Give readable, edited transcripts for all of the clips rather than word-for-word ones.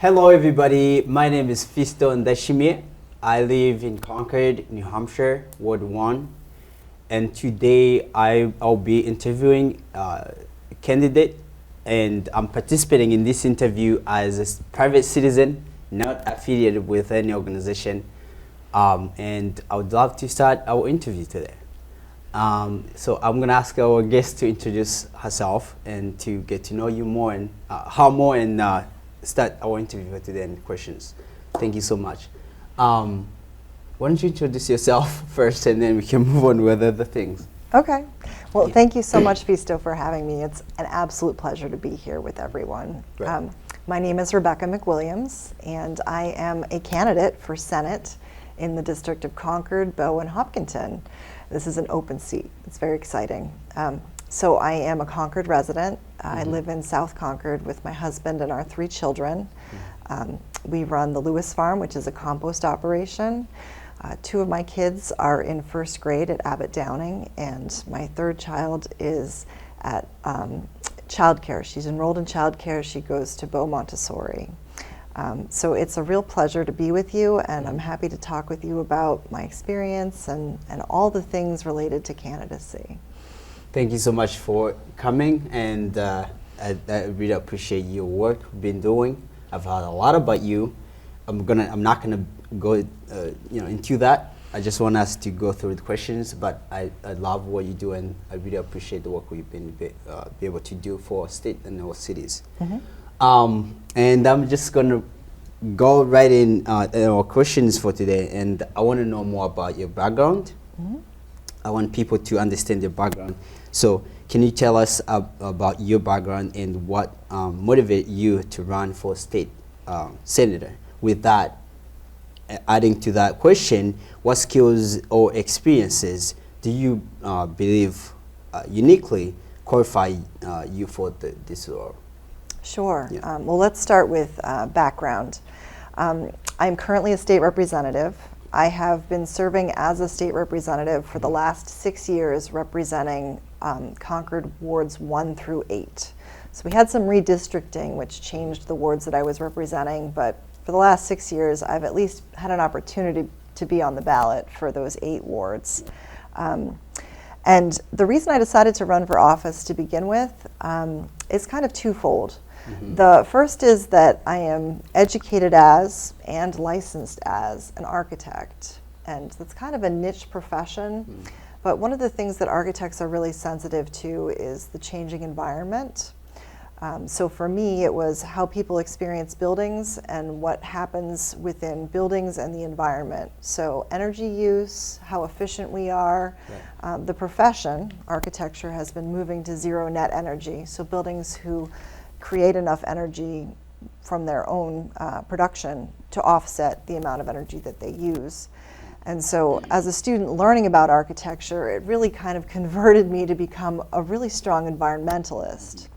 Hello everybody, my name is Fisto Ndashimie. I live in Concord, New Hampshire, Ward 1. And today I'll be interviewing a candidate, and I'm participating in this interview as a private citizen, not affiliated with any organization. And I would love to start our interview today. So I'm going to ask our guest to introduce herself and to get to know you more and start our interview for today and questions. Thank you so much. Why don't you introduce yourself first, and then we can move on with other things. Okay. Well, Yeah. Thank you so much, Fisto, for having me. It's an absolute pleasure to be here with everyone. Right. My name is Rebecca Mcwilliams, and I am a candidate for Senate in the District of Concord, Bow, and Hopkinton. This is an open seat. It's very exciting. So I am a Concord resident. I live in South Concord with my husband and our 3 children. We run the Lewis Farm, which is a compost operation. 2 of my kids are in 1st grade at Abbott Downing, and my 3rd child is at childcare. She's enrolled in childcare. She goes to Bow Montessori. So it's a real pleasure to be with you, and I'm happy to talk with you about my experience and all the things related to candidacy. Thank you so much for coming, and I really appreciate your work you've been doing. I've heard a lot about you. I'm not gonna go into that. I just want us to go through the questions, but I love what you do, and I really appreciate the work we've been be able to do for our state and our cities. And I'm just gonna go right in our questions for today, and I want to know more about your background. I want people to understand your background. So can you tell us about your background and what motivated you to run for state senator? With that, adding to that question, what skills or experiences do you believe uniquely qualify you for this role? Sure. Yeah. Well, let's start with background. I'm currently a state representative. I have been serving as a state representative for the last 6 years, representing Concord Wards 1 through 8. So we had some redistricting, which changed the wards that I was representing, but for the last 6 years, I've at least had an opportunity to be on the ballot for those 8 wards. And the reason I decided to run for office to begin with is kind of twofold. The first is that I am educated as and licensed as an architect, and that's kind of a niche profession. But one of the things that architects are really sensitive to is the changing environment. So for me, it was how people experience buildings and what happens within buildings and the environment. So energy use, how efficient we are. Right. The profession, architecture, has been moving to zero net energy. So buildings who create enough energy from their own production to offset the amount of energy that they use. And so as a student learning about architecture, it really kind of converted me to become a really strong environmentalist.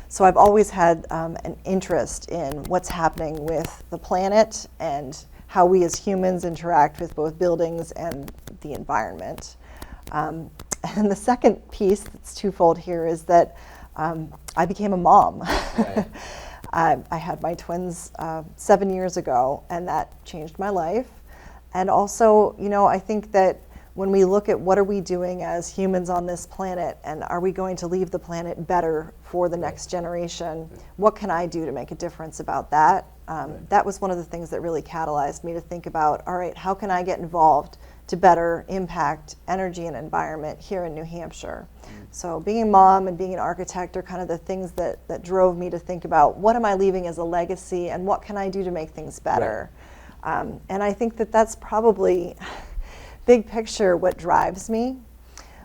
So I've always had an interest in what's happening with the planet and how we as humans interact with both buildings and the environment. And the second piece that's twofold here is that I became a mom. Right. I had my twins 7 years ago, and that changed my life. And also, I think that when we look at what are we doing as humans on this planet, and are we going to leave the planet better for the next generation, what can I do to make a difference about that? That was one of the things that really catalyzed me to think about, all right, how can I get involved to better impact energy and environment here in New Hampshire? So being a mom and being an architect are kind of the things that drove me to think about what am I leaving as a legacy and what can I do to make things better? Right. And I think that that's probably big picture what drives me.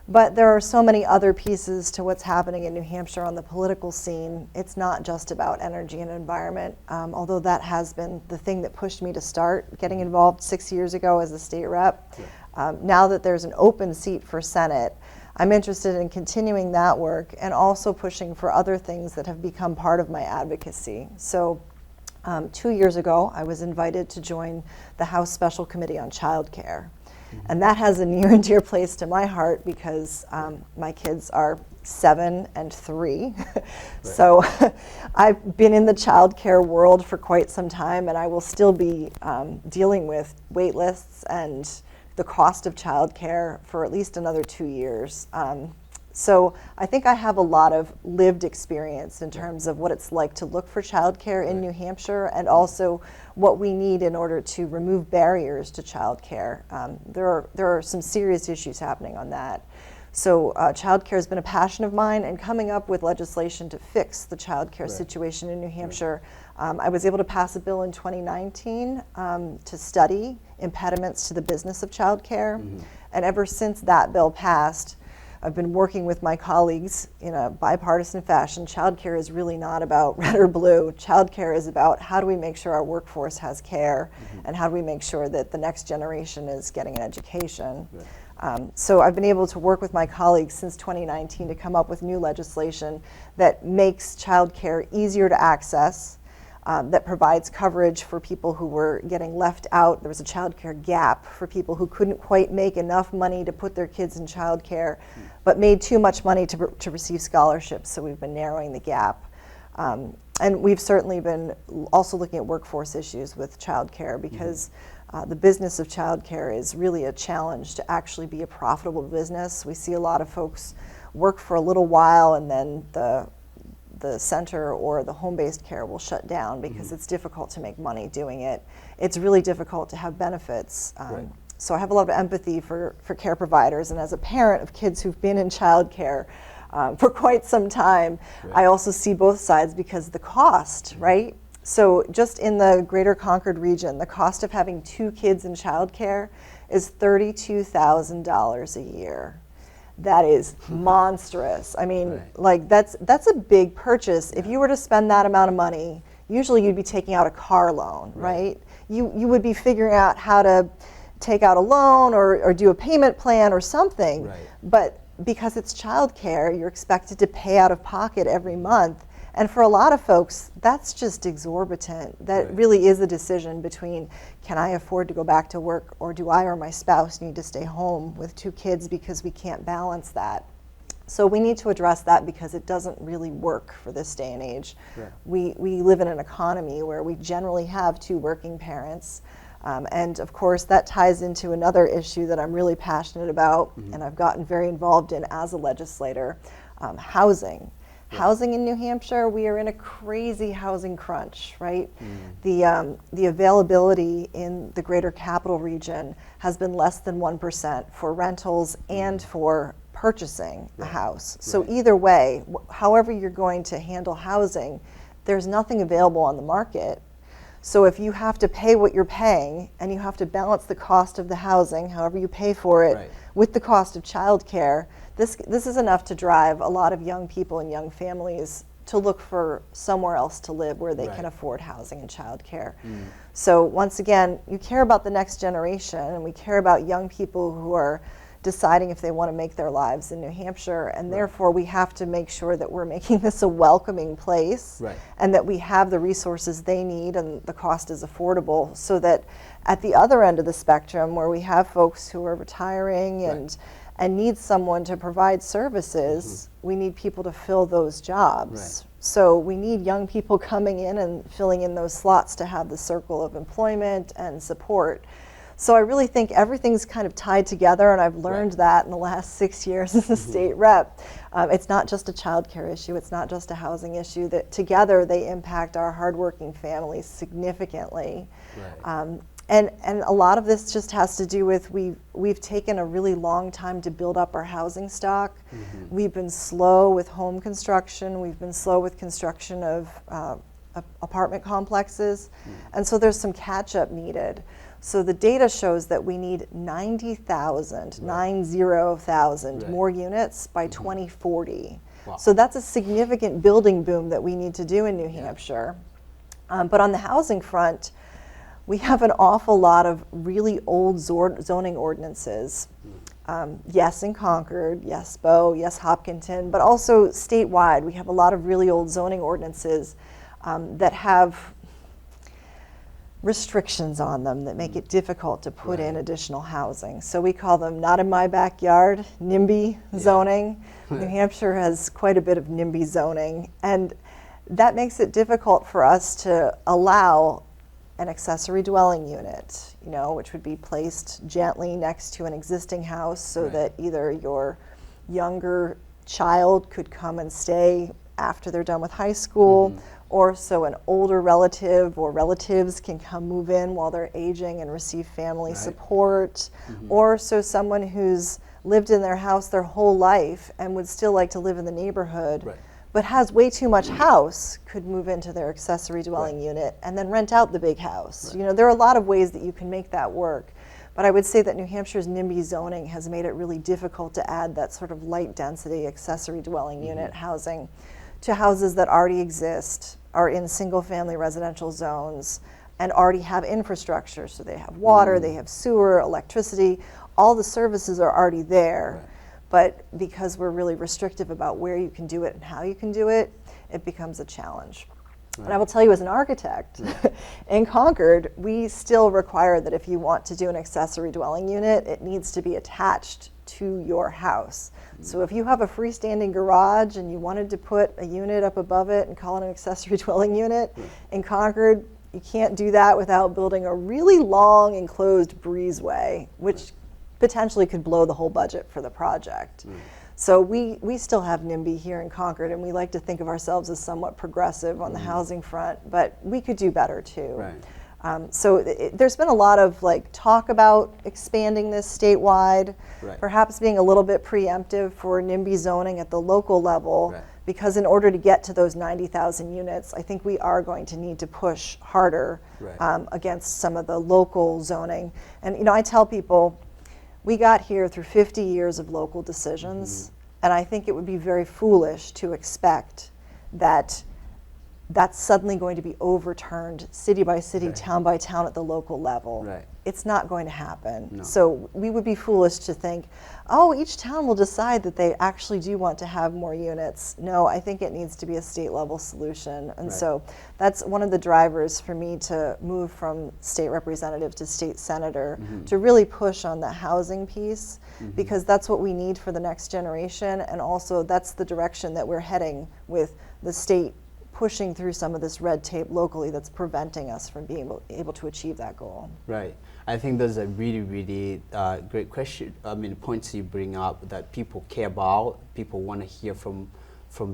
But there are so many other pieces to what's happening in New Hampshire on the political scene. It's not just about energy and environment, although that has been the thing that pushed me to start getting involved 6 years ago as a state rep. Yeah. Now that there's an open seat for Senate, I'm interested in continuing that work and also pushing for other things that have become part of my advocacy. So 2 years ago, I was invited to join the House Special Committee on Childcare. And that has a near and dear place to my heart because my kids are 7 and 3. So I've been in the childcare world for quite some time, and I will still be dealing with wait lists and the cost of childcare for at least another 2 years. So I think I have a lot of lived experience in terms of what it's like to look for childcare in New Hampshire, and also what we need in order to remove barriers to childcare. There are some serious issues happening on that. So childcare has been a passion of mine, and coming up with legislation to fix the childcare situation in New Hampshire. I was able to pass a bill in 2019 to study impediments to the business of childcare, and ever since that bill passed, I've been working with my colleagues in a bipartisan fashion. Childcare is really not about red or blue. Childcare is about how do we make sure our workforce has care, and how do we make sure that the next generation is getting an education. So I've been able to work with my colleagues since 2019 to come up with new legislation that makes childcare easier to access, that provides coverage for people who were getting left out. There was a childcare gap for people who couldn't quite make enough money to put their kids in childcare, but made too much money to receive scholarships. So we've been narrowing the gap. And we've certainly been also looking at workforce issues with childcare, because the business of childcare is really a challenge to actually be a profitable business. We see a lot of folks work for a little while, and then the center or the home-based care will shut down because it's difficult to make money doing it. It's really difficult to have benefits. So I have a lot of empathy for care providers, and as a parent of kids who've been in childcare for quite some time, I also see both sides because of the cost, right? So just in the greater Concord region, the cost of having 2 kids in childcare is $32,000 a year. That is monstrous. I mean, like that's a big purchase. If you were to spend that amount of money, usually you'd be taking out a car loan, right? You would be figuring out how to take out a loan or do a payment plan or something. But because it's childcare, you're expected to pay out of pocket every month. And for a lot of folks, that's just exorbitant. That really is a decision between, can I afford to go back to work, or do I or my spouse need to stay home with 2 kids because we can't balance that? So we need to address that because it doesn't really work for this day and age. We live in an economy where we generally have 2 working parents. And of course, that ties into another issue that I'm really passionate about, and I've gotten very involved in as a legislator, housing. Housing in New Hampshire, we are in a crazy housing crunch, right? The availability in the greater capital region has been less than 1% for rentals and for purchasing a house. So either way, however you're going to handle housing, there's nothing available on the market. So if you have to pay what you're paying, and you have to balance the cost of the housing, however you pay for it, with the cost of childcare, this is enough to drive a lot of young people and young families to look for somewhere else to live where they can afford housing and childcare. So once again, you care about the next generation, and we care about young people who are deciding if they want to make their lives in New Hampshire, and therefore we have to make sure that we're making this a welcoming place, and that we have the resources they need and the cost is affordable, so that at the other end of the spectrum, where we have folks who are retiring and need someone to provide services, we need people to fill those jobs. So we need young people coming in and filling in those slots to have the circle of employment and support. So I really think everything's kind of tied together, and I've learned that in the last 6 years as a state rep. It's not just a child care issue, it's not just a housing issue, that together they impact our hardworking families significantly. And a lot of this just has to do with we've taken a really long time to build up our housing stock. We've been slow with home construction, we've been slow with construction of apartment complexes, and so there's some catch-up needed. So the data shows that we need 90,000 more units by 2040. So that's a significant building boom that we need to do in New Hampshire. But on the housing front, we have an awful lot of really old zoning ordinances. Yes, in Concord, yes, Bow, yes, Hopkinton, but also statewide. We have a lot of really old zoning ordinances that have restrictions on them that make it difficult to put in Right. additional housing. So we call them not in my backyard, NIMBY zoning. New Hampshire has quite a bit of NIMBY zoning, and that makes it difficult for us to allow an accessory dwelling unit, which would be placed gently next to an existing house so Right. that either your younger child could come and stay after they're done with high school, or so an older relative or relatives can come move in while they're aging and receive family support, or so someone who's lived in their house their whole life and would still like to live in the neighborhood, but has way too much house, could move into their accessory dwelling unit and then rent out the big house. There are a lot of ways that you can make that work. But I would say that New Hampshire's NIMBY zoning has made it really difficult to add that sort of light density accessory dwelling unit housing to houses that already exist, are in single family residential zones, and already have infrastructure. So they have water, they have sewer, electricity, all the services are already there. But because we're really restrictive about where you can do it and how you can do it, it becomes a challenge. And I will tell you, as an architect, in Concord, we still require that if you want to do an accessory dwelling unit, it needs to be attached to your house. So if you have a freestanding garage and you wanted to put a unit up above it and call it an accessory dwelling unit, in Concord, you can't do that without building a really long enclosed breezeway, which potentially could blow the whole budget for the project. So we still have NIMBY here in Concord, and we like to think of ourselves as somewhat progressive on the housing front, but we could do better too. So there's been a lot of talk about expanding this statewide, perhaps being a little bit preemptive for NIMBY zoning at the local level, because in order to get to those 90,000 units, I think we are going to need to push harder against some of the local zoning. And I tell people, we got here through 50 years of local decisions, and I think it would be very foolish to expect that that's suddenly going to be overturned city by city, town by town at the local level. It's not going to happen. So we would be foolish to think, oh, each town will decide that they actually do want to have more units. No, I think it needs to be a state level solution. And so that's one of the drivers for me to move from state representative to state senator, to really push on the housing piece, because that's what we need for the next generation. And also that's the direction that we're heading with the state pushing through some of this red tape locally that's preventing us from being able to achieve that goal. Right. I think those are really, really great question. Points you bring up that people care about. People want to hear from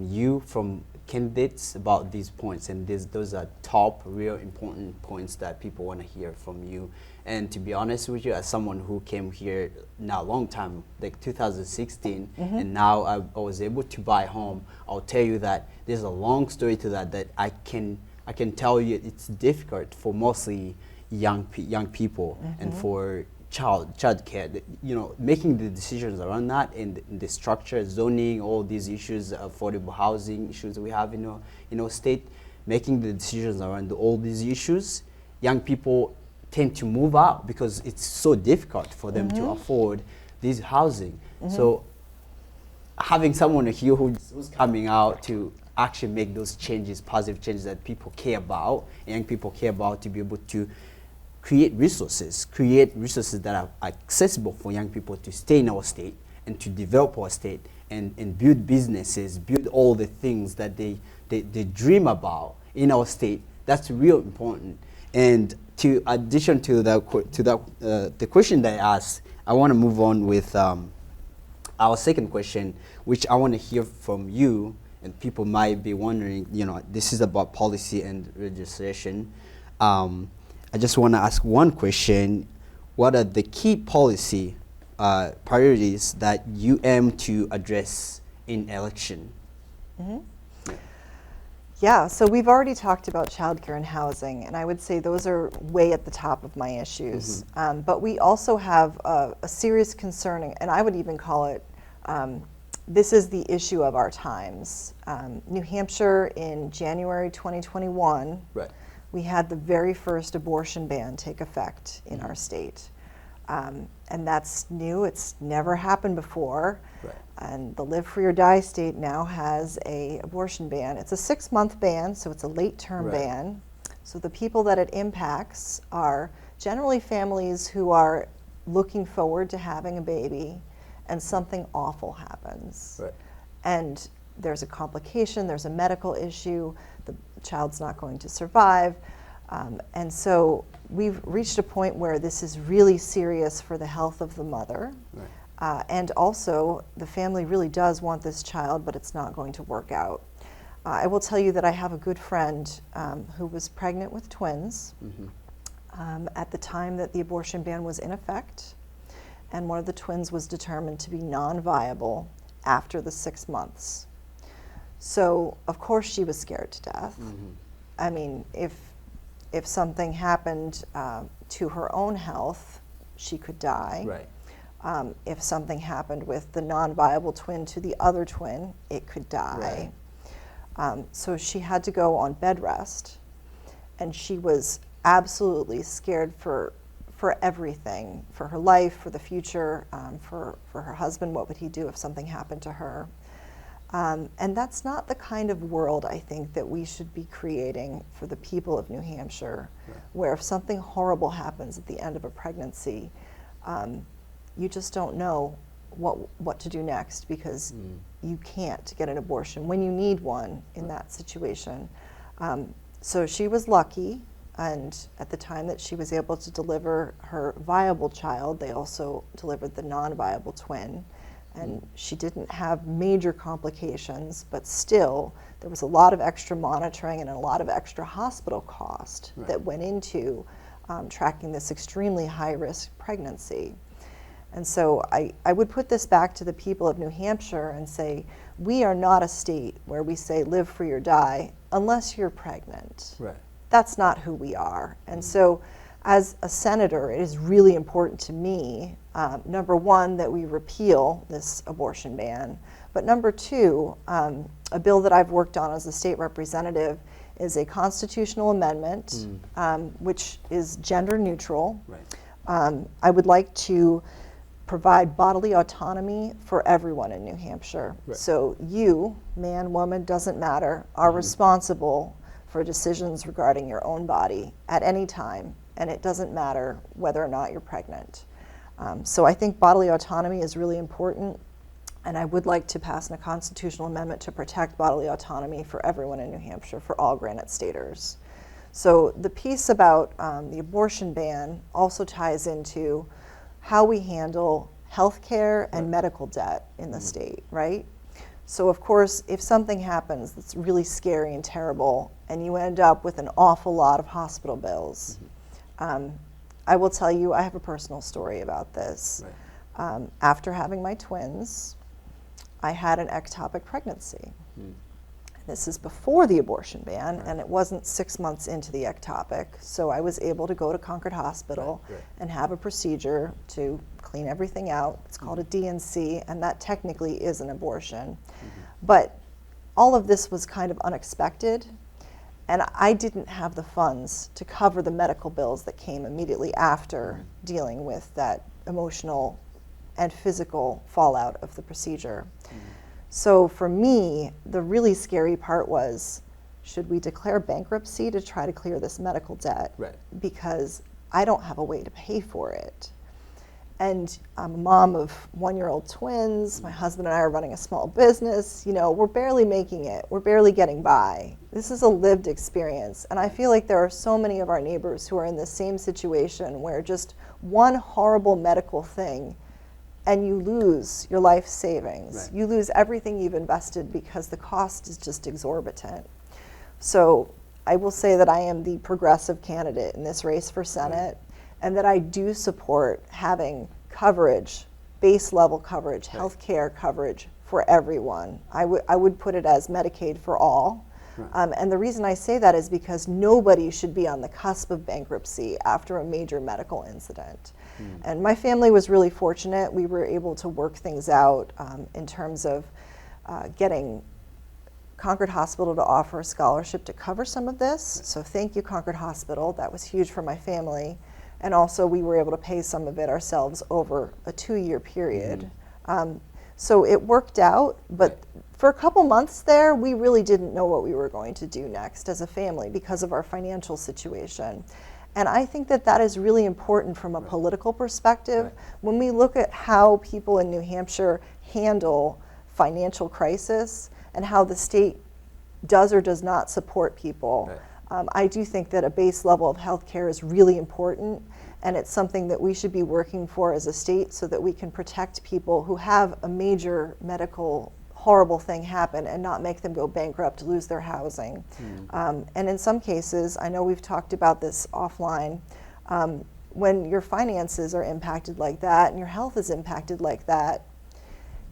you, from candidates about these points, and those are top, real important points that people want to hear from you. And to be honest with you, as someone who came here now a long time, like 2016, and now I was able to buy a home, I'll tell you that there's a long story to that I can tell you it's difficult for mostly young people and for childcare. Making the decisions around that and the structure, zoning, all these issues, affordable housing issues we have in our state, making the decisions around all these issues, young people tend to move out because it's so difficult for them to afford this housing. So having someone here who's coming out to actually make those changes, positive changes that people care about, young people care about, to be able to create resources that are accessible for young people to stay in our state and to develop our state and build businesses, build all the things that they dream about in our state. That's real important. And to addition to the question that I asked, I want to move on with our second question, which I want to hear from you. And people might be wondering, this is about policy and legislation. I just want to ask one question. What are the key policy priorities that you aim to address in election? Yeah, so we've already talked about childcare and housing, and I would say those are way at the top of my issues. But we also have a serious concern, and I would even call it, this is the issue of our times. New Hampshire in January 2021, we had the very first abortion ban take effect in our state. And that's new, it's never happened before. And the Live Free or Die state now has a abortion ban. It's a 6-month ban, so it's a late term ban. So the people that it impacts are generally families who are looking forward to having a baby and something awful happens. Right. And there's a complication, there's a medical issue, the child's not going to survive. And so we've reached a point where this is really serious for the health of the mother. Right. And also, the family really does want this child, but it's not going to work out. I will tell you that I have a good friend who was pregnant with twins at the time that the abortion ban was in effect, and one of the twins was determined to be non-viable after the 6 months. So, of course, she was scared to death. I mean, if something happened to her own health, she could die. Right. If something happened with the non-viable twin to the other twin, it could die. Right. So she had to go on bed rest, and she was absolutely scared for everything, for her life, for the future, for her husband. What would he do if something happened to her? And that's not the kind of world, I think, that we should be creating for the people of New Hampshire, Right. where if something horrible happens at the end of a pregnancy, you just don't know what to do next, because you can't get an abortion when you need one in that situation. So she was lucky, and at the time that she was able to deliver her viable child, they also delivered the non-viable twin. And she didn't have major complications, but still, there was a lot of extra monitoring and a lot of extra hospital cost Right. that went into tracking this extremely high-risk pregnancy. And so I would put this back to the people of New Hampshire and say, we are not a state where we say live free or die unless you're pregnant. Right. That's not who we are. And so as a senator, it is really important to me, number one, that we repeal this abortion ban. But number two, a bill that I've worked on as a state representative is a constitutional amendment, which is gender neutral. Right. I would like to provide bodily autonomy for everyone in New Hampshire. Right. So you, man, woman, doesn't matter, are responsible for decisions regarding your own body at any time, and it doesn't matter whether or not you're pregnant. So I think bodily autonomy is really important, and I would like to pass a constitutional amendment to protect bodily autonomy for everyone in New Hampshire, for all Granite Staters. So the piece about the abortion ban also ties into how we handle health care and medical debt in the state, right? So of course, if something happens that's really scary and terrible, and you end up with an awful lot of hospital bills, I will tell you, I have a personal story about this. Right. After having my twins, I had an ectopic pregnancy. This is before the abortion ban, and it wasn't 6 months into the ectopic, so I was able to go to Concord Hospital Right. and have a procedure to clean everything out. It's called a DNC, and that technically is an abortion. But all of this was kind of unexpected, and I didn't have the funds to cover the medical bills that came immediately after dealing with that emotional and physical fallout of the procedure. So for me, the really scary part was, should we declare bankruptcy to try to clear this medical debt? Right. Because I don't have a way to pay for it. And I'm a mom of 1-year-old twins. My husband and I are running a small business. You know, we're barely making it. We're barely getting by. This is a lived experience. And I feel like there are so many of our neighbors who are in the same situation where just one horrible medical thing and you lose your life savings. Right. You lose everything you've invested because the cost is just exorbitant. So I will say that I am the progressive candidate in this race for Senate, and that I do support having coverage, base level coverage, health care coverage for everyone. I would put it as Medicaid for all. And the reason I say that is because nobody should be on the cusp of bankruptcy after a major medical incident. And my family was really fortunate. We were able to work things out in terms of getting Concord Hospital to offer a scholarship to cover some of this. So thank you, Concord Hospital. That was huge for my family. And also we were able to pay some of it ourselves over a 2-year period. So it worked out, but for a couple months there, we really didn't know what we were going to do next as a family because of our financial situation. And I think that that is really important from a political perspective. When we look at how people in New Hampshire handle financial crisis and how the state does or does not support people, I do think that a base level of health care is really important, and it's something that we should be working for as a state so that we can protect people who have a major medical horrible thing happen and not make them go bankrupt, lose their housing. And in some cases, I know we've talked about this offline, when your finances are impacted like that and your health is impacted like that,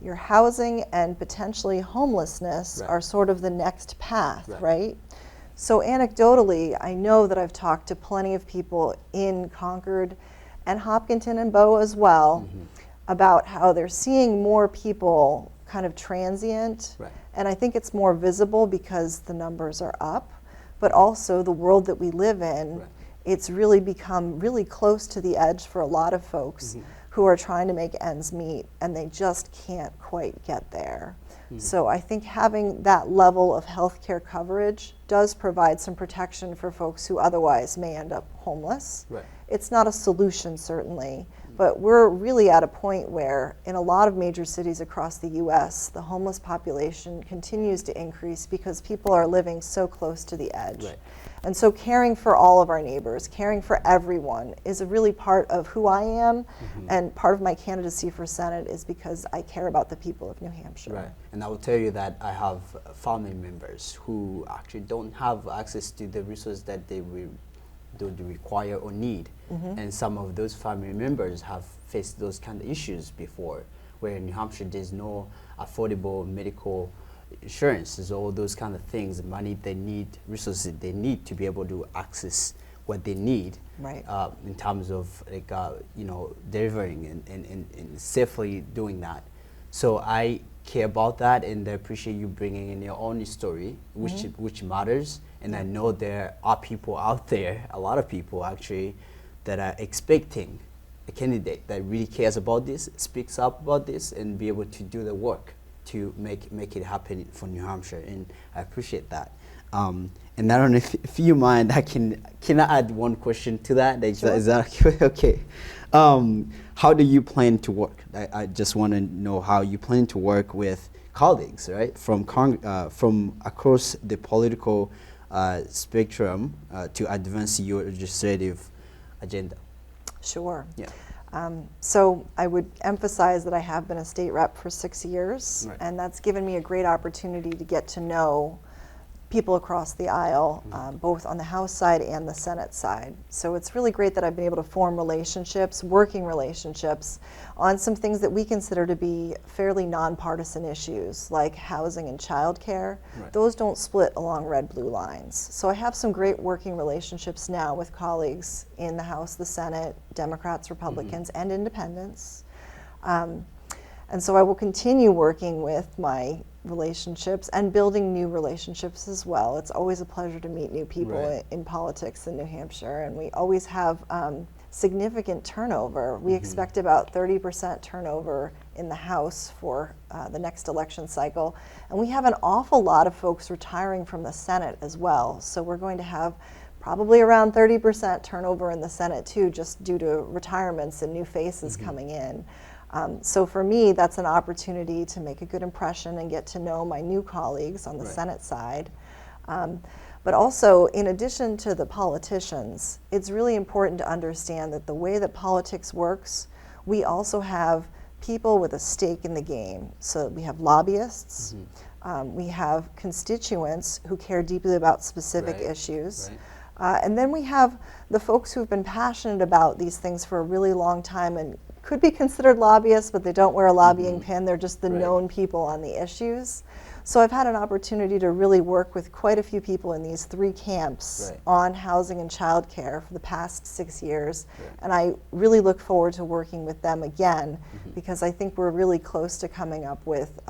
your housing and potentially homelessness are sort of the next path, right? So anecdotally, I know that I've talked to plenty of people in Concord and Hopkinton and Bow as well about how they're seeing more people kind of transient. And I think it's more visible because the numbers are up, but also the world that we live in, it's really become really close to the edge for a lot of folks who are trying to make ends meet, and they just can't quite get there. So I think having that level of healthcare coverage does provide some protection for folks who otherwise may end up homeless. It's not a solution, certainly, but we're really at a point where in a lot of major cities across the US, the homeless population continues to increase because people are living so close to the edge. And so caring for all of our neighbors, caring for everyone is a really part of who I am, and part of my candidacy for Senate is because I care about the people of New Hampshire. And I will tell you that I have family members who actually don't have access to the resources that they do require or need. And some of those family members have faced those kind of issues before, where in New Hampshire there's no affordable medical insurances, all those kind of things, money they need, resources they need to be able to access what they need in terms of like delivering and safely doing that. So I care about that, and I appreciate you bringing in your own story, which matters. And I know there are people out there, a lot of people actually, that are expecting a candidate that really cares about this, speaks up about this, and be able to do the work to make it happen for New Hampshire, and I appreciate that. And I don't know if you mind, can I add one question to that? Is that okay? How do you plan to work? I just want to know how you plan to work with colleagues, right, from across the political spectrum to advance your legislative agenda. Sure. So I would emphasize that I have been a state rep for 6 years, and that's given me a great opportunity to get to know people across the aisle, both on the House side and the Senate side. So it's really great that I've been able to form relationships, working relationships, on some things that we consider to be fairly nonpartisan issues, like housing and childcare. Those don't split along red-blue lines. So I have some great working relationships now with colleagues in the House, the Senate, Democrats, Republicans, and independents. And so I will continue working with my relationships and building new relationships as well. It's always a pleasure to meet new people in politics in New Hampshire, and we always have significant turnover. We expect about 30% turnover in the House for the next election cycle, and we have an awful lot of folks retiring from the Senate as well. So we're going to have probably around 30% turnover in the Senate too, just due to retirements and new faces coming in. So for me, that's an opportunity to make a good impression and get to know my new colleagues on the Senate side. But also, in addition to the politicians, it's really important to understand that the way that politics works, we also have people with a stake in the game. So we have lobbyists, we have constituents who care deeply about specific issues. And then we have the folks who've been passionate about these things for a really long time and could be considered lobbyists, but they don't wear a lobbying pin. They're just the known people on the issues. So I've had an opportunity to really work with quite a few people in these three camps on housing and childcare for the past 6 years. And I really look forward to working with them again, because I think we're really close to coming up with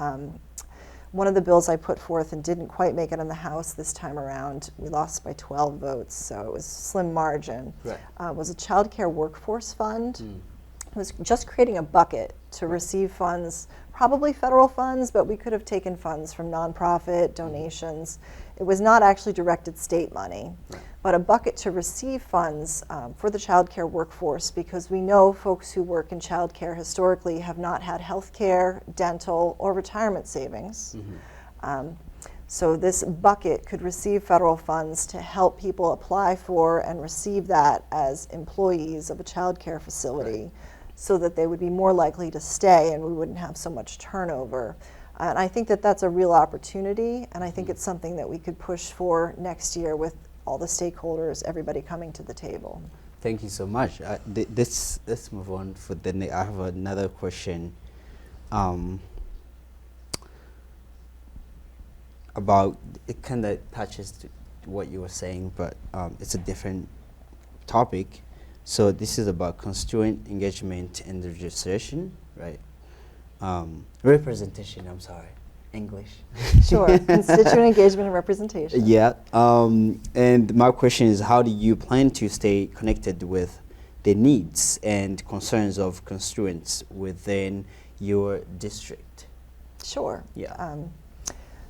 one of the bills I put forth and didn't quite make it in the House this time around. We lost by 12 votes, so it was a slim margin. Was a childcare workforce fund. was just creating a bucket to receive funds, probably federal funds, but we could have taken funds from nonprofit donations. It was not actually directed state money, but a bucket to receive funds for the childcare workforce, because we know folks who work in childcare historically have not had health care, dental, or retirement savings. So this bucket could receive federal funds to help people apply for and receive that as employees of a childcare facility, so that they would be more likely to stay and we wouldn't have so much turnover. And I think that that's a real opportunity, and I think it's something that we could push for next year with all the stakeholders, everybody coming to the table. Thank you so much. Let's move on for the I have another question about, it kind of touches to what you were saying, but it's a different topic. So this is about constituent engagement and registration, right? Representation, I'm sorry, English. Sure, constituent engagement and representation. Yeah, and my question is, how do you plan to stay connected with the needs and concerns of constituents within your district? Sure. Yeah.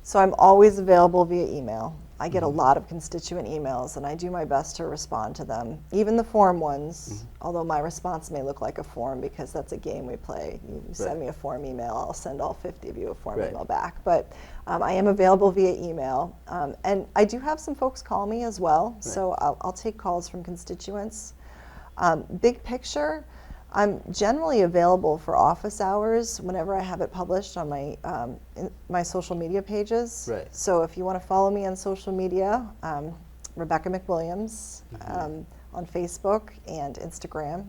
So I'm always available via email. I get a lot of constituent emails, and I do my best to respond to them, even the form ones, although my response may look like a form because that's a game we play. You send me a form email, I'll send all 50 of you a form email back. But I am available via email. And I do have some folks call me as well, so I'll take calls from constituents. Big picture, I'm generally available for office hours whenever I have it published on my my social media pages. Right. So if you want to follow me on social media, Rebecca Mcwilliams on Facebook and Instagram.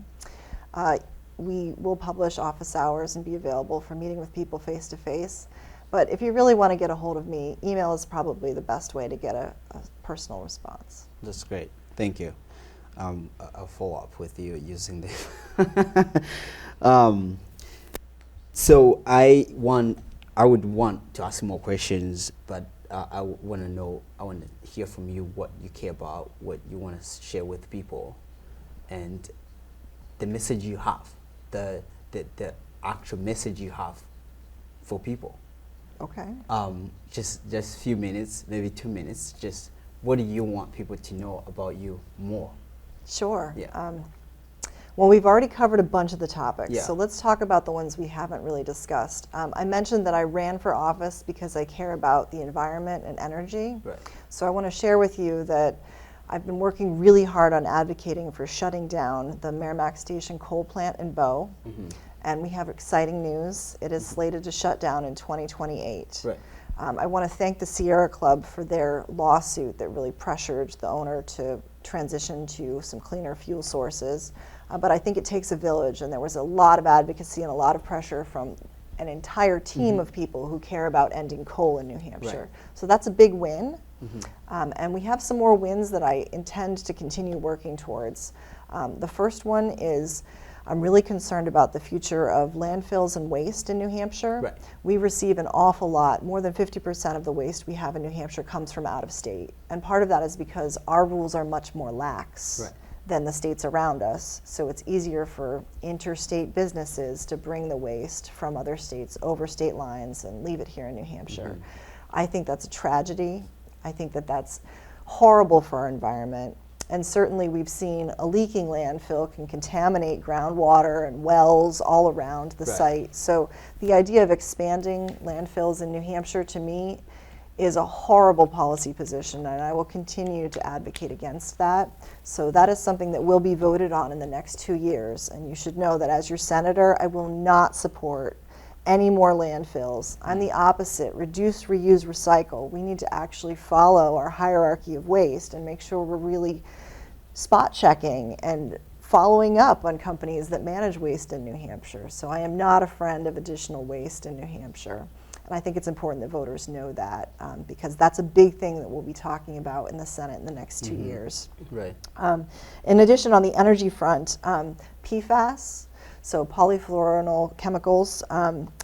We will publish office hours and be available for meeting with people face to face. But if you really want to get a hold of me, email is probably the best way to get a personal response. That's great. Thank you. I'll follow up with you using this. So I would want to ask more questions, but I want to hear from you what you care about, what you want to share with people, and the message you have, the actual message you have for people. Okay. Just a few minutes, maybe 2 minutes. Just what do you want people to know about you more? Sure. Yeah. Well, we've already covered a bunch of the topics, Yeah. so let's talk about the ones we haven't really discussed. I mentioned that I ran for office because I care about the environment and energy. Right. So I want to share with you that I've been working really hard on advocating for shutting down the Merrimack Station coal plant in Bow, and we have exciting news. It is slated to shut down in 2028. Right. I want to thank the Sierra Club for their lawsuit that really pressured the owner to transition to some cleaner fuel sources. But I think it takes a village, and there was a lot of advocacy and a lot of pressure from an entire team of people who care about ending coal in New Hampshire. Right. So that's a big win. And we have some more wins that I intend to continue working towards. The first one is I'm really concerned about the future of landfills and waste in New Hampshire. Right. We receive an awful lot. More than 50% of the waste we have in New Hampshire comes from out of state. And part of that is because our rules are much more lax than the states around us. So it's easier for interstate businesses to bring the waste from other states over state lines and leave it here in New Hampshire. I think that's a tragedy. I think that that's horrible for our environment. And certainly we've seen a leaking landfill can contaminate groundwater and wells all around the site. So the idea of expanding landfills in New Hampshire, to me, is a horrible policy position, and I will continue to advocate against that. So that is something that will be voted on in the next 2 years. And you should know that as your senator, I will not support any more landfills. I'm the opposite. Reduce, reuse, recycle. We need to actually follow our hierarchy of waste and make sure we're really spot checking and following up on companies that manage waste in New Hampshire. So I am not a friend of additional waste in New Hampshire. And I think it's important that voters know that because that's a big thing that we'll be talking about in the Senate in the next 2 years. Right. In addition, on the energy front, PFAS, so polyfluoroalkyl chemicals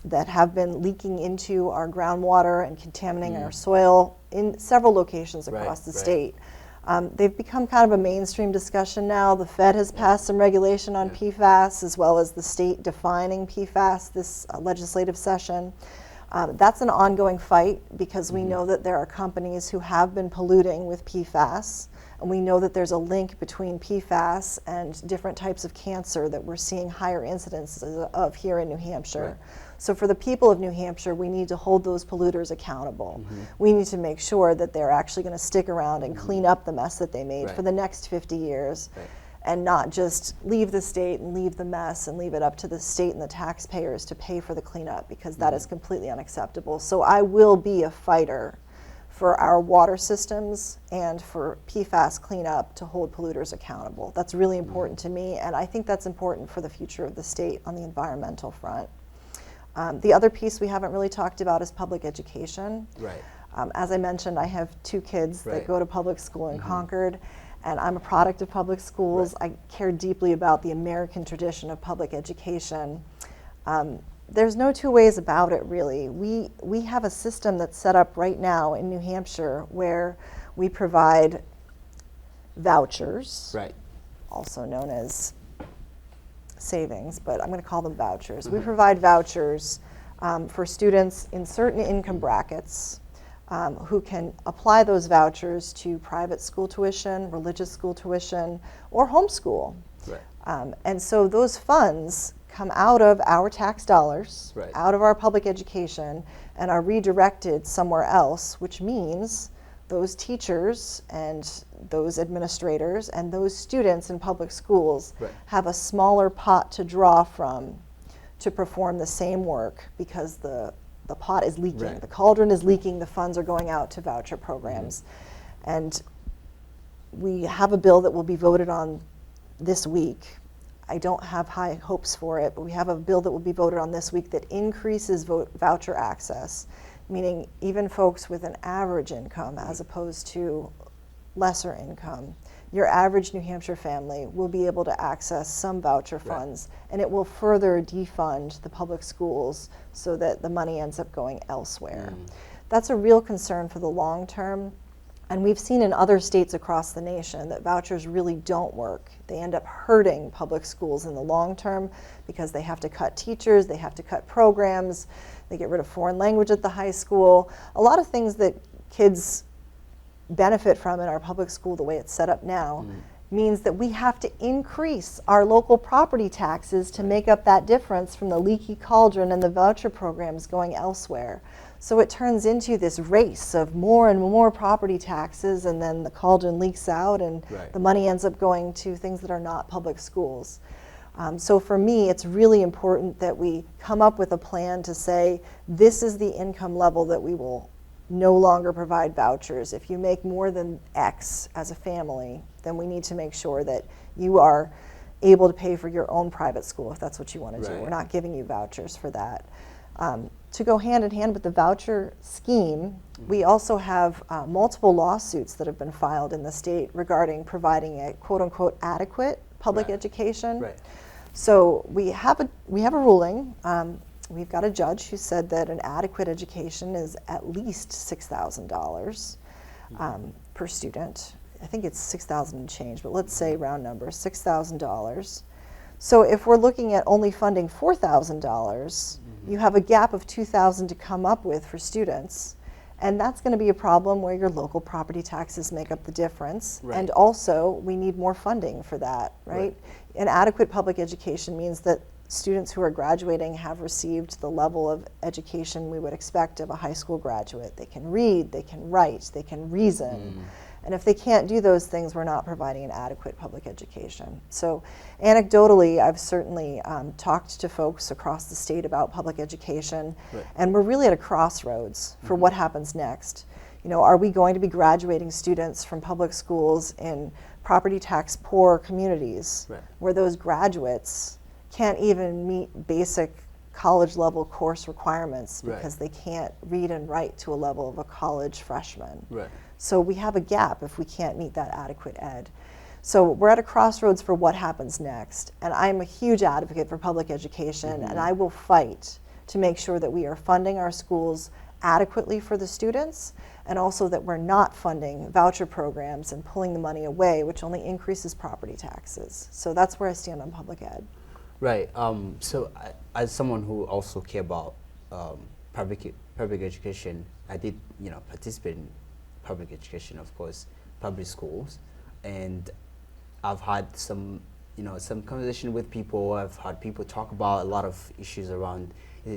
that have been leaking into our groundwater and contaminating our soil in several locations across the state. They've become kind of a mainstream discussion now. The Fed has passed some regulation on PFAS, as well as the state defining PFAS this legislative session. That's an ongoing fight because we know that there are companies who have been polluting with PFAS, and we know that there's a link between PFAS and different types of cancer that we're seeing higher incidences of here in New Hampshire. Right. So for the people of New Hampshire, we need to hold those polluters accountable. We need to make sure that they're actually going to stick around and clean up the mess that they made for the next 50 years. And not just leave the state and leave the mess and leave it up to the state and the taxpayers to pay for the cleanup, because that is completely unacceptable. So I will be a fighter for our water systems and for PFAS cleanup to hold polluters accountable. That's really important to me, and I think that's important for the future of the state on the environmental front. The other piece we haven't really talked about is public education. Right. As I mentioned, I have 2 kids that go to public school in Concord, and I'm a product of public schools. I care deeply about the American tradition of public education. There's no two ways about it, really. We have a system that's set up right now in New Hampshire where we provide vouchers, also known as savings, but I'm going to call them vouchers. We provide vouchers for students in certain income brackets who can apply those vouchers to private school tuition, religious school tuition, or homeschool. And so those funds come out of our tax dollars, out of our public education, and are redirected somewhere else, which means those teachers and those administrators and those students in public schools have a smaller pot to draw from to perform the same work, because the pot is leaking, the cauldron is leaking, the funds are going out to voucher programs. And we have a bill that will be voted on this week. I don't have high hopes for it, but we have a bill that will be voted on this week that increases voucher access, meaning even folks with an average income as opposed to lesser income. Your average New Hampshire family will be able to access some voucher funds, and it will further defund the public schools so that the money ends up going elsewhere. That's a real concern for the long term, and we've seen in other states across the nation that vouchers really don't work. They end up hurting public schools in the long term because they have to cut teachers, they have to cut programs, they get rid of foreign language at the high school. A lot of things that kids benefit from in our public school, the way it's set up now, means that we have to increase our local property taxes to make up that difference from the leaky cauldron and the voucher programs going elsewhere. So it turns into this race of more and more property taxes, and then the cauldron leaks out and the money ends up going to things that are not public schools. So for me, it's really important that we come up with a plan to say, this is the income level that we will no longer provide vouchers. If you make more than X as a family, then we need to make sure that you are able to pay for your own private school if that's what you want to do. We're not giving you vouchers for that. To go hand in hand with the voucher scheme, we also have multiple lawsuits that have been filed in the state regarding providing a quote-unquote adequate public education. So we have a ruling. We've got a judge who said that an adequate education is at least $6,000 per student. I think it's $6,000 and change, but let's say round numbers, $6,000. So if we're looking at only funding $4,000, you have a gap of $2,000 to come up with for students. And that's going to be a problem where your local property taxes make up the difference. And also, we need more funding for that, right? An adequate public education means that students who are graduating have received the level of education we would expect of a high school graduate. They can read, they can write, they can reason. And if they can't do those things, we're not providing an adequate public education. So anecdotally, I've certainly talked to folks across the state about public education, and we're really at a crossroads for what happens next. You know, are we going to be graduating students from public schools in property tax poor communities where those graduates can't even meet basic college level course requirements because they can't read and write to a level of a college freshman? So we have a gap if we can't meet that adequate ed. So we're at a crossroads for what happens next. And I'm a huge advocate for public education, and I will fight to make sure that we are funding our schools adequately for the students, and also that we're not funding voucher programs and pulling the money away, which only increases property taxes. So that's where I stand on public ed. Right. As someone who also care about public education, I did, participate in public education, of course, public schools, and I've had some conversation with people. I've had people talk about a lot of issues around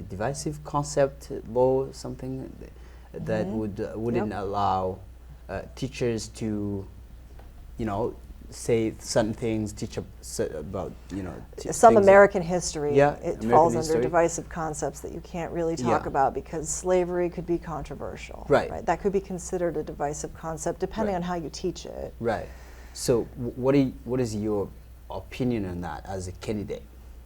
divisive concept law, something that wouldn't allow teachers to, say certain things, teach about, some American history. Yeah, it American falls history. under divisive concepts that you can't really talk about because slavery could be controversial. Right. That could be considered a divisive concept depending on how you teach it. Right. So what is your opinion on that as a candidate?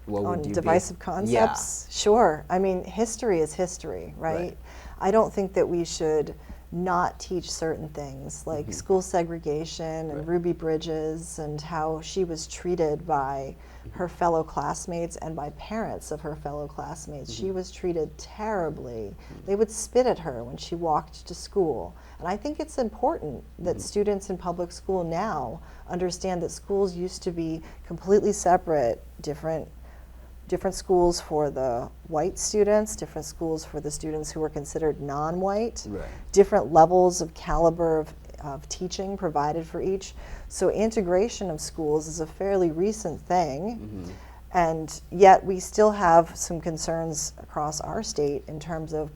What On would you divisive be? concepts? Sure. I mean, history is history, right? I don't think that we should not teach certain things like school segregation and Ruby Bridges and how she was treated by her fellow classmates and by parents of her fellow classmates. She was treated terribly. They would spit at her when she walked to school. And I think it's important that students in public school now understand that schools used to be completely separate, different schools for the white students, different schools for the students who were considered non-white, different levels of caliber of teaching provided for each. So integration of schools is a fairly recent thing, and yet we still have some concerns across our state in terms of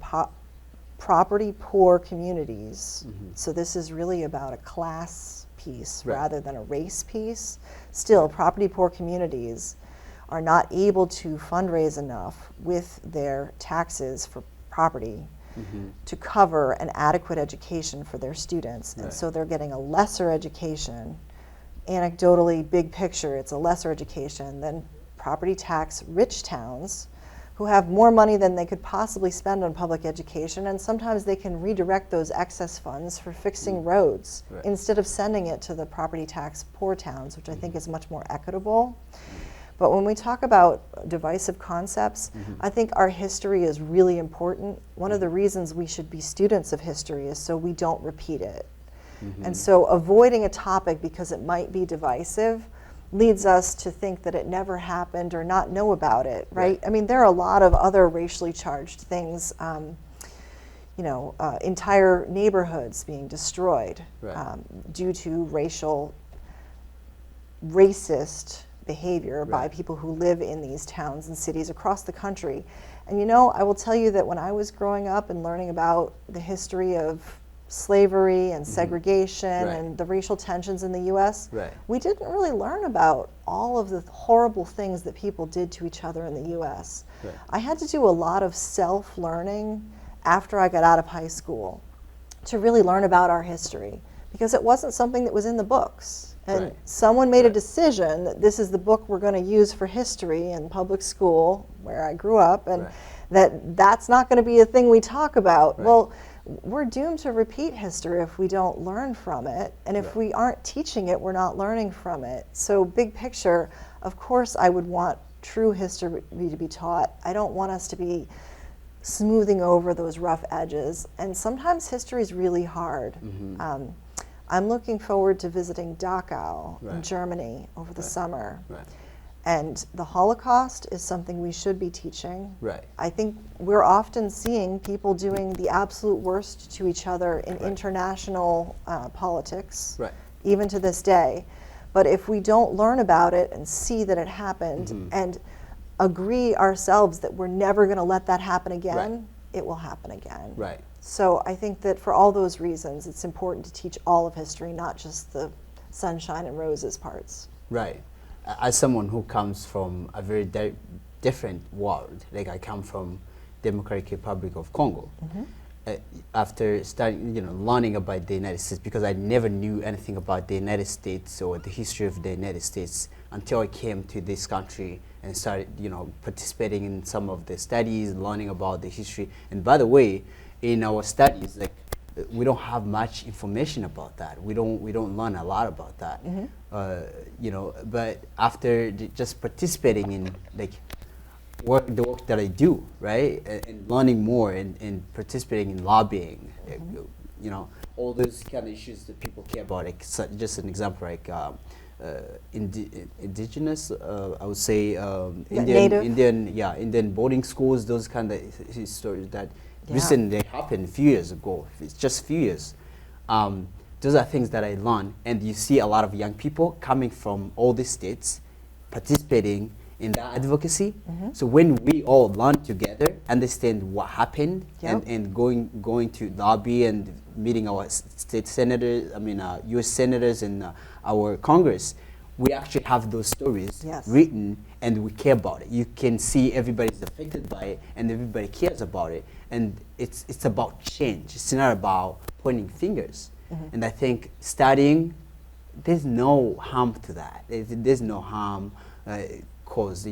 property poor communities. So this is really about a class piece rather than a race piece. Still, property poor communities are not able to fundraise enough with their taxes for property to cover an adequate education for their students. And so they're getting a lesser education. Anecdotally, big picture, it's a lesser education than property tax rich towns who have more money than they could possibly spend on public education, and sometimes they can redirect those excess funds for fixing roads instead of sending it to the property tax poor towns, which I think is much more equitable. But when we talk about divisive concepts, I think our history is really important. One of the reasons we should be students of history is so we don't repeat it. And so avoiding a topic because it might be divisive leads us to think that it never happened or not know about it, right? I mean, there are a lot of other racially charged things, entire neighborhoods being destroyed due to racist behavior by people who live in these towns and cities across the country. And I will tell you that when I was growing up and learning about the history of slavery and segregation and the racial tensions in the US, we didn't really learn about all of the horrible things that people did to each other in the US. I had to do a lot of self-learning after I got out of high school to really learn about our history because it wasn't something that was in the books. And someone made a decision that this is the book we're going to use for history in public school where I grew up, and that's not going to be a thing we talk about. Well, we're doomed to repeat history if we don't learn from it. And if we aren't teaching it, we're not learning from it. So big picture, of course, I would want true history to be taught. I don't want us to be smoothing over those rough edges. And sometimes history is really hard. I'm looking forward to visiting Dachau in Germany over the summer. And the Holocaust is something we should be teaching. I think we're often seeing people doing the absolute worst to each other in international politics, even to this day. But if we don't learn about it and see that it happened and agree ourselves that we're never going to let that happen again, it will happen again. So I think that for all those reasons, it's important to teach all of history, not just the sunshine and roses parts. As someone who comes from a very different world, like I come from Democratic Republic of Congo, after starting, learning about the United States, because I never knew anything about the United States or the history of the United States until I came to this country and started, participating in some of the studies, learning about the history. And by the way, in our studies, like we don't have much information about that. We don't learn a lot about that. But after just participating in the work that I do, and learning more and participating in lobbying, all those kind of issues that people care about. Like just an example, like indigenous, I would say Indian boarding schools, those kind of stories that recently happened a few years ago. It's just a few years. Those are things that I learned, and you see a lot of young people coming from all these states participating in that advocacy. So when we all learn together, understand what happened, and going to lobby and meeting our state senators, U.S. senators and our Congress, we actually have those stories written, and we care about it. You can see everybody's affected by it, and everybody cares about it. And it's about change. It's not about pointing fingers. And I think studying, there's no harm to that. There's no harm caused,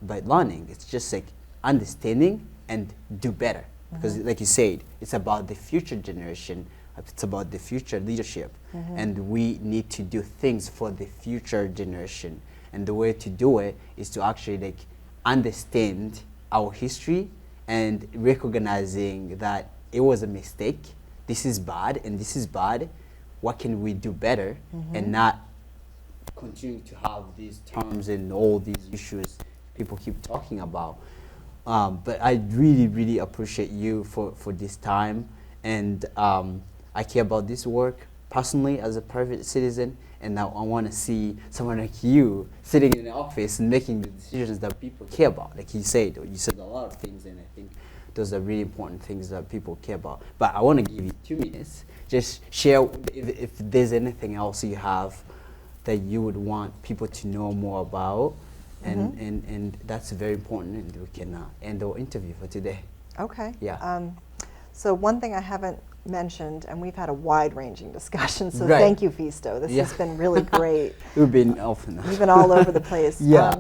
by learning. It's just like understanding and do better. Because like you said, it's about the future generation. It's about the future leadership. And we need to do things for the future generation. And the way to do it is to actually understand our history and recognizing that it was a mistake. This is bad and this is bad. What can we do better, and not continue to have these terms and all these issues people keep talking about. But I really, really appreciate you for this time, and I care about this work personally as a private citizen, and now I want to see someone like you sitting in the office and making the decisions that people care about. Like you said a lot of things, and I think those are really important things that people care about. But I want to give you 2 minutes. Just share if there's anything else you have that you would want people to know more about, and that's very important, and we can end our interview for today. Okay. Yeah. So one thing I haven't mentioned, and we've had a wide-ranging discussion, so thank you, Fisto. This has been really great. We've been often. We've been all over the place. Yeah.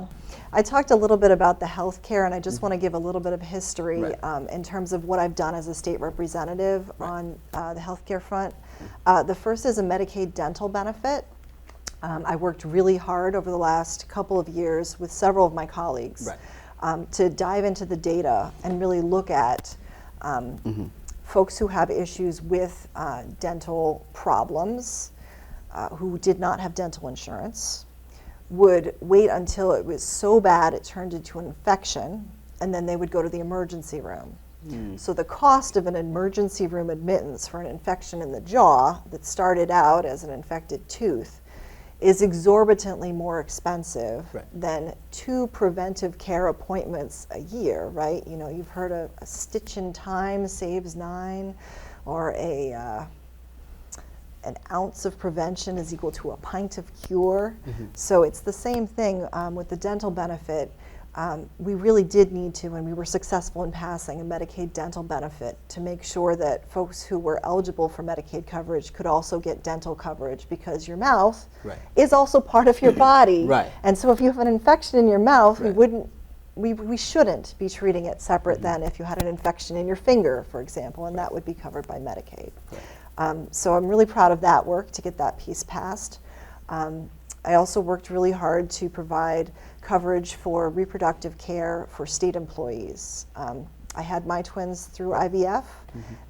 I talked a little bit about the healthcare, and I just want to give a little bit of history in terms of what I've done as a state representative on the healthcare front. The first is a Medicaid dental benefit. I worked really hard over the last couple of years with several of my colleagues to dive into the data and really look at folks who have issues with dental problems, who did not have dental insurance, would wait until it was so bad it turned into an infection, and then they would go to the emergency room. So the cost of an emergency room admittance for an infection in the jaw that started out as an infected tooth is exorbitantly more expensive than 2 preventive care appointments a year, right? You've heard a stitch in time saves 9, or an ounce of prevention is equal to a pint of cure. So it's the same thing with the dental benefit. We really did need to, and we were successful in passing a Medicaid dental benefit to make sure that folks who were eligible for Medicaid coverage could also get dental coverage, because your mouth is also part of your body. And so if you have an infection in your mouth, we shouldn't be treating it separate than if you had an infection in your finger, for example, and that would be covered by Medicaid. So I'm really proud of that work to get that piece passed. I also worked really hard to provide coverage for reproductive care for state employees. I had my twins through IVF,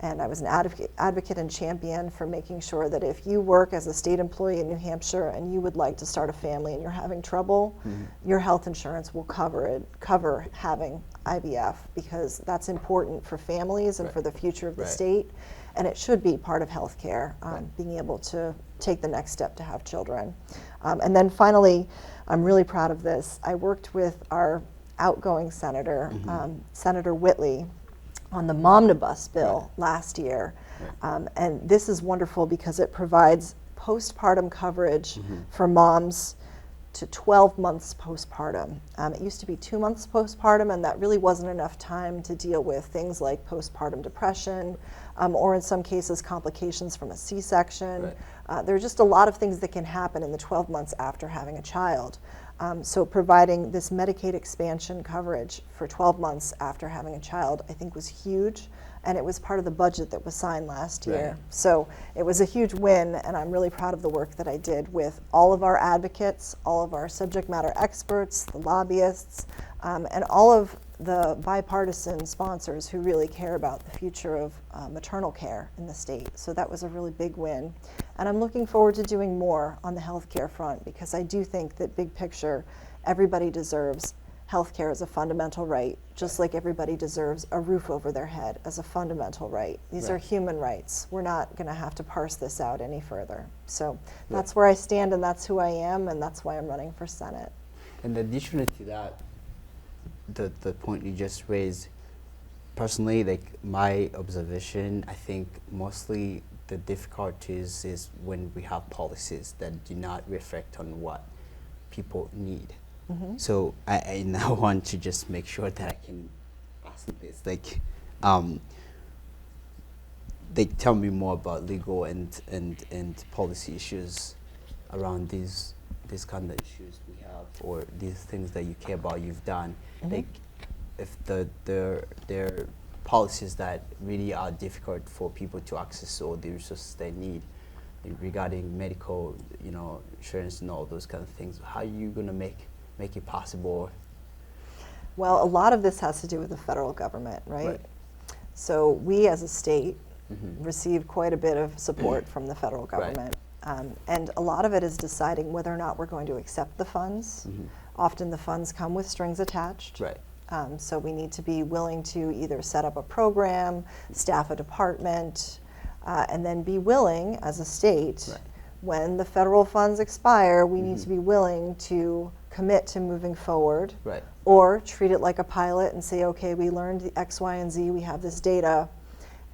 and I was an advocate and champion for making sure that if you work as a state employee in New Hampshire and you would like to start a family and you're having trouble, your health insurance will cover having IVF, because that's important for families and for the future of the state. And it should be part of healthcare, being able to take the next step to have children. And then finally, I'm really proud of this. I worked with our outgoing senator, Senator Whitley, on the Momnibus bill last year. And this is wonderful because it provides postpartum coverage for moms to 12 months postpartum. It used to be 2 months postpartum, and that really wasn't enough time to deal with things like postpartum depression, or in some cases complications from a C-section. There are just a lot of things that can happen in the 12 months after having a child. So providing this Medicaid expansion coverage for 12 months after having a child, I think was huge, and it was part of the budget that was signed last year. So it was a huge win, and I'm really proud of the work that I did with all of our advocates, all of our subject matter experts, the lobbyists, and all of the bipartisan sponsors who really care about the future of maternal care in the state. So that was a really big win. And I'm looking forward to doing more on the healthcare front, because I do think that big picture, everybody deserves healthcare as a fundamental right, just like everybody deserves a roof over their head as a fundamental right. These are human rights. We're not going to have to parse this out any further. So that's where I stand, and that's who I am, and that's why I'm running for Senate. And additionally to that, the point you just raised, personally, like my observation, I think mostly the difficulties is when we have policies that do not reflect on what people need. So I now want to just make sure that I can ask this, like tell me more about legal and policy issues around these kind of issues we have, or these things that you care about, you've done. Like if there are policies that really are difficult for people to access all the resources they need regarding medical, insurance and all those kind of things, how are you going to make it possible? Well, a lot of this has to do with the federal government, right? So we as a state receive quite a bit of support from the federal government. And a lot of it is deciding whether or not we're going to accept the funds. Often the funds come with strings attached. So we need to be willing to either set up a program, staff a department, and then be willing as a state, when the federal funds expire, we need to be willing to commit to moving forward, or treat it like a pilot and say, okay, we learned the X, Y, and Z, we have this data,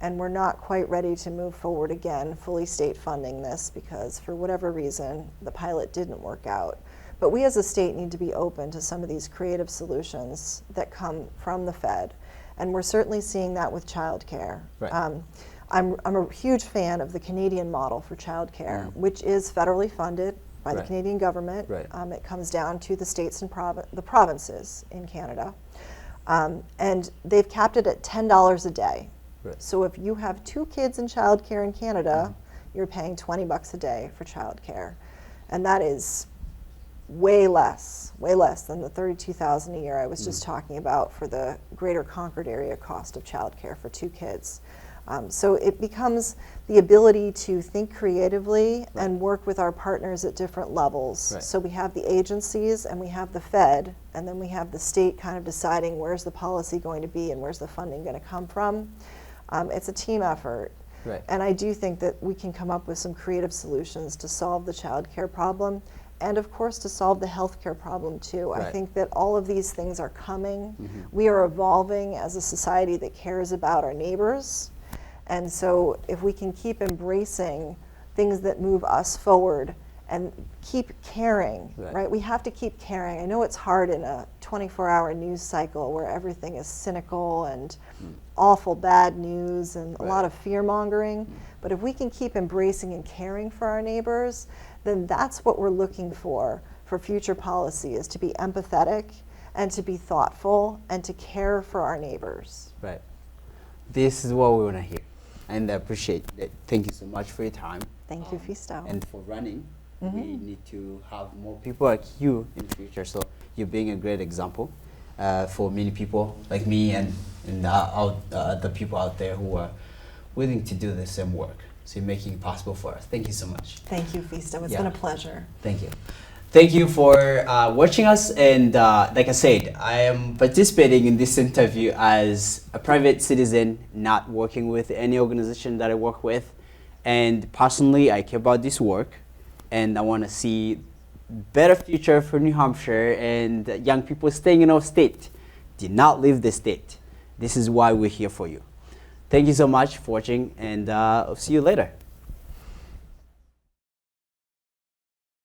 and we're not quite ready to move forward again, fully state funding this, because for whatever reason, the pilot didn't work out. But we as a state need to be open to some of these creative solutions that come from the Fed, and we're certainly seeing that with childcare. I'm a huge fan of the Canadian model for childcare, which is federally funded by the Canadian government. It comes down to the states and the provinces in Canada. And they've capped it at $10 a day. So if you have 2 kids in childcare in Canada, you're paying $20 a day for childcare. And that is way less than the $32,000 a year I was just talking about for the greater Concord area cost of childcare for 2 kids. So it becomes the ability to think creatively and work with our partners at different levels. So we have the agencies and we have the Fed, and then we have the state kind of deciding where's the policy going to be and where's the funding going to come from. It's a team effort. And I do think that we can come up with some creative solutions to solve the child care problem, and of course to solve the healthcare problem too. I think that all of these things are coming. We are evolving as a society that cares about our neighbors. And so if we can keep embracing things that move us forward and keep caring, we have to keep caring. I know it's hard in a 24-hour news cycle where everything is cynical and awful bad news and a lot of fear-mongering, but if we can keep embracing and caring for our neighbors, then that's what we're looking for future policy, is to be empathetic and to be thoughtful and to care for our neighbors. This is what we want to hear, and I appreciate it. Thank you so much for your time. Thank you, Fisto. And for running. We need to have more people like you in the future. So you're being a great example for many people like me and the people out there who are willing to do the same work. So you're making it possible for us. Thank you so much. Thank you, Fisto. It's been a pleasure. Thank you. Thank you for watching us. And like I said, I am participating in this interview as a private citizen, not working with any organization that I work with. And personally, I care about this work. And I want to see better future for New Hampshire and young people staying in our state. Do not leave the state. This is why we're here for you. Thank you so much for watching, and I'll see you later.